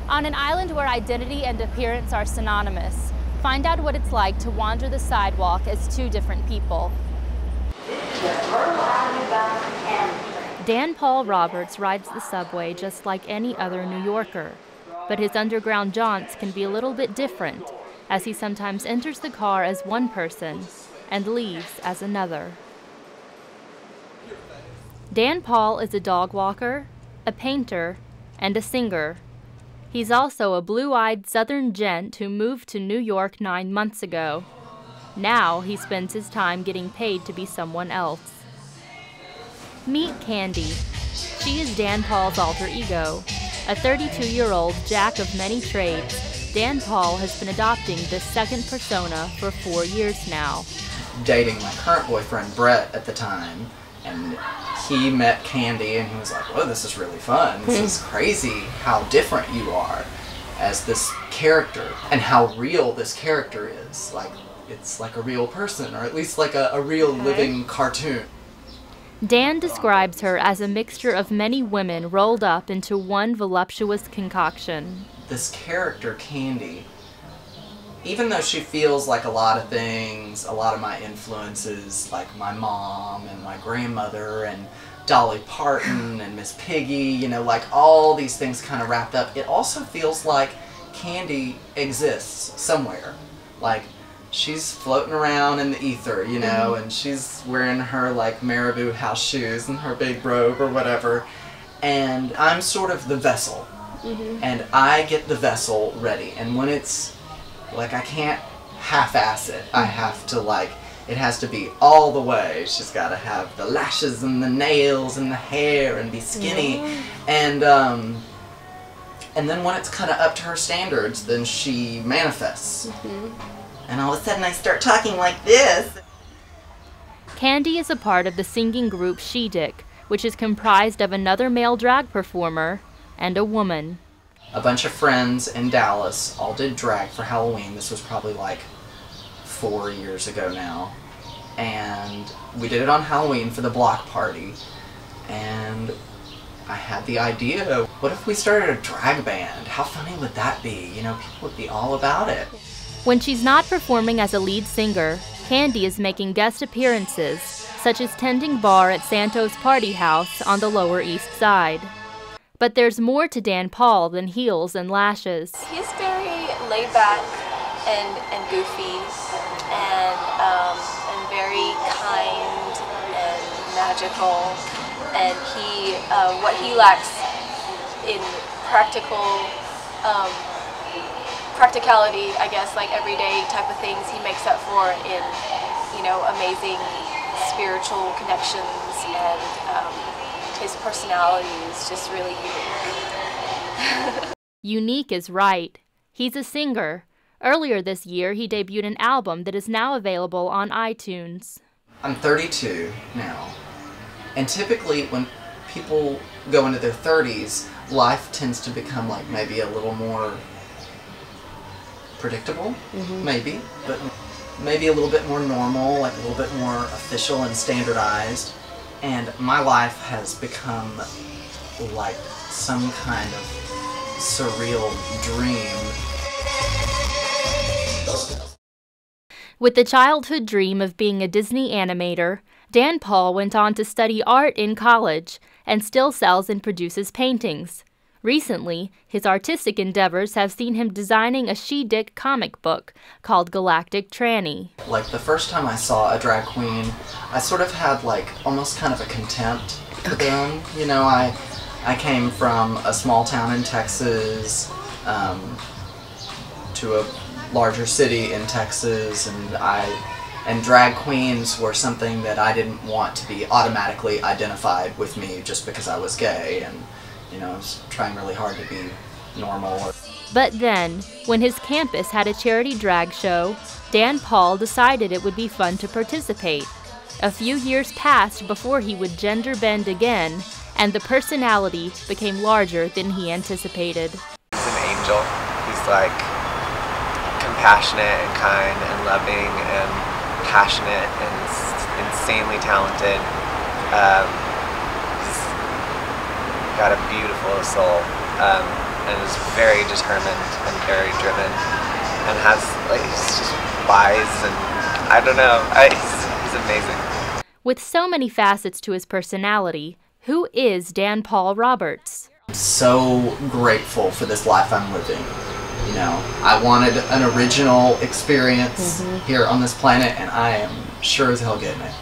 On an island where identity and appearance are synonymous, find out what it's like to wander the sidewalk as two different people. Dan Paul Roberts rides the subway just like any other New Yorker, but his underground jaunts can be a little bit different, as he sometimes enters the car as one person and leaves as another. Dan Paul is a dog walker, a painter, and a singer. He's also a blue-eyed Southern gent who moved to New York 9 months ago. Now he spends his time getting paid to be someone else. Meet Candy. She is Dan Paul's alter ego. A 32-year-old jack of many trades, Dan Paul has been adopting this second persona for 4 years now. Dating my current boyfriend, Brett, at the time, and he met Candy and he was like, whoa, this is really fun. This is crazy how different you are as this character and how real this character is. Like, it's like a real person, or at least like a real living cartoon. Dan describes her as a mixture of many women rolled up into one voluptuous concoction. This character, Candy, even though she feels like a lot of things, a lot of my influences, like my mom and my grandmother and Dolly Parton and Miss Piggy, you know, like all these things kind of wrapped up, it also feels like Candy exists somewhere. Like, she's floating around in the ether, you know, and she's wearing her, like, marabou house shoes and her big robe or whatever, and I'm sort of the vessel, and I get the vessel ready, and when it's like, I can't half-ass it. I have to, like, it has to be all the way. She's got to have the lashes and the nails and the hair and be skinny. And then when it's kind of up to her standards, then she manifests. And all of a sudden I start talking like this. Candy is a part of the singing group She Dick, which is comprised of another male drag performer and a woman. A bunch of friends in Dallas all did drag for Halloween. This was probably like 4 years ago now. And we did it on Halloween for the block party. And I had the idea, what if we started a drag band? How funny would that be? You know, people would be all about it. When she's not performing as a lead singer, Candy is making guest appearances, such as tending bar at Santo's Party House on the Lower East Side. But there's more to Dan Paul than heels and lashes. He's very laid back and goofy and very kind and magical. And what he lacks in practicality, I guess, like everyday type of things, he makes up for in, you know, amazing spiritual connections, and his personality is just really unique. Unique is right. He's a singer. Earlier this year, he debuted an album that is now available on iTunes. I'm 32 now, and typically when people go into their 30s, life tends to become like maybe a little more predictable, maybe, but maybe a little bit more normal, like a little bit more official and standardized. And my life has become like some kind of surreal dream. With the childhood dream of being a Disney animator, Dan Paul went on to study art in college and still sells and produces paintings. Recently, his artistic endeavors have seen him designing a She Dick comic book called Galactic Tranny. Like, the first time I saw a drag queen, I sort of had like almost kind of a contempt for them. You know, I came from a small town in Texas to a larger city in Texas, and drag queens were something that I didn't want to be automatically identified with me just because I was gay, and you know, I was trying really hard to be normal. But then, when his campus had a charity drag show, Dan Paul decided it would be fun to participate. A few years passed before he would gender bend again, and the personality became larger than he anticipated. He's an angel. He's like compassionate and kind and loving and passionate and insanely talented. He's got a beautiful soul. and is very determined and very driven, and has like he's just wise, and I don't know, he's amazing. With so many facets to his personality, who is Dan Paul Roberts? I'm so grateful for this life I'm living. You know, I wanted an original experience here on this planet, and I am sure as hell getting it.